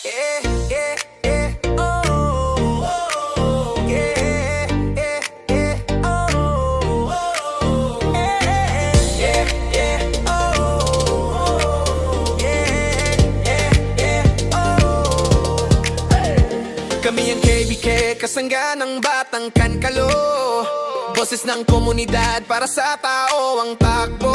Yeah, yeah, yeah, oh, oh, yeah, yeah, yeah, oh, oh, yeah, yeah, oh, yeah, yeah, yeah, oh. Kami ang KBK, kasangga ng batang kankalo. Boses ng komunidad para sa tao ang takbo.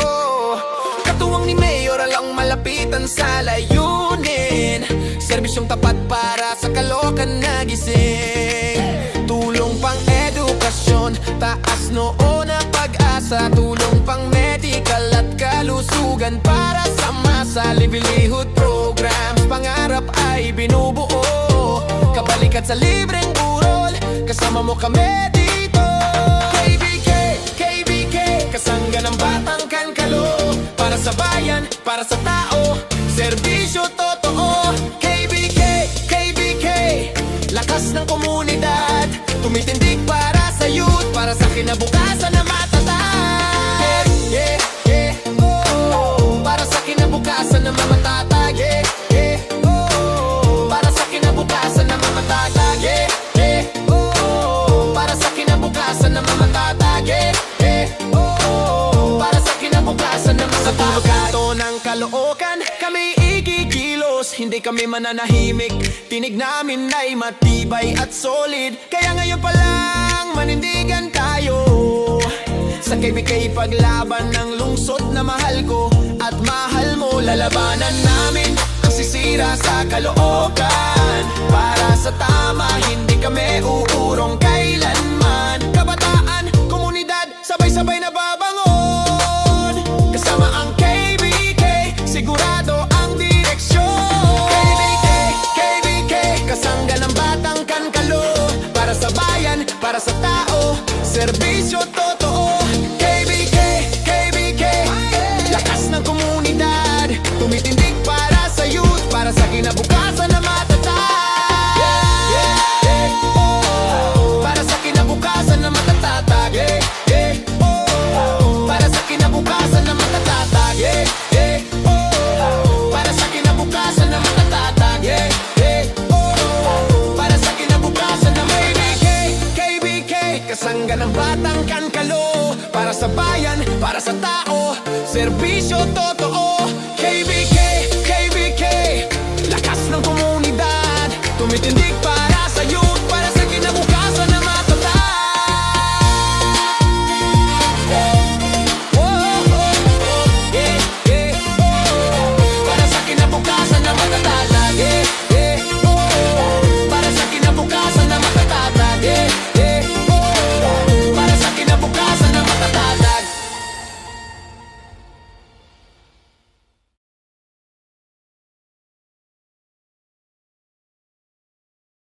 Katuwang ni Mayor alang malapitan sa layunin. Serbisyong tapat para sa Caloocan na gising. Tulong pang edukasyon, taas noon ang pag-asa. Tulong pang medical at kalusugan para sa masa. Livelihood programs, pangarap ay binubuo. Kabalikat sa libreng burol, kasama mo kami dito. KBK, KBK, kasangga ng batang kankalo. Para sa bayan, para sa tao, serbisyo totoo. KBK, KBK, lakas ng komunidad. Tumitindig para sa youth, para sa kinabukasan na matatag. Yeah, yeah, oh, para sa kinabukasan na mamatatag. Yeah, yeah, oh, para sa kinabukasan na mamatatag. Yeah, yeah, oh, para sa kinabukasan na mamatatag. Yeah, yeah, oh, para sa kinabukasan na mamatatag. Sa tulog kanto ng Caloocan, kami ikikilos, hindi kami mananahimik. Tinig namin ay matibay at solid. Kaya ngayon pa lang manindigan tayo. Sa KBK paglaban ng lungsod na mahal ko at mahal mo. Lalabanan namin ang sisira sa Caloocan. Para sa tama, hindi kami uurong kailanman. Kabataan, komunidad, sabay-sabay na babangon. Kasama ang KBK, sigurado ang direksyon. KBK, KBK, kasangga ng batang kankalo. Para sa bayan, para sa tao, serbisyo totoo. KBK, KBK, lakas ng komunidad. Tumitindig para sa youth, para sa kinabukasan na matatag. Yeah, yeah, oh, para sa kinabukasan na matatatag. Yeah, yeah, oh, para sa kinabukasan na matatatag. Yeah, yeah, oh, para sa kinabukasan na matatatag. Yeah, yeah, oh, para sa kinabukasan na KBK, KBK, kasangga ng batang kankalo. Para sa bayan, para sa tao, serbisyo totoo. KBK, KBK, lakas ng komunidad. Tumitindi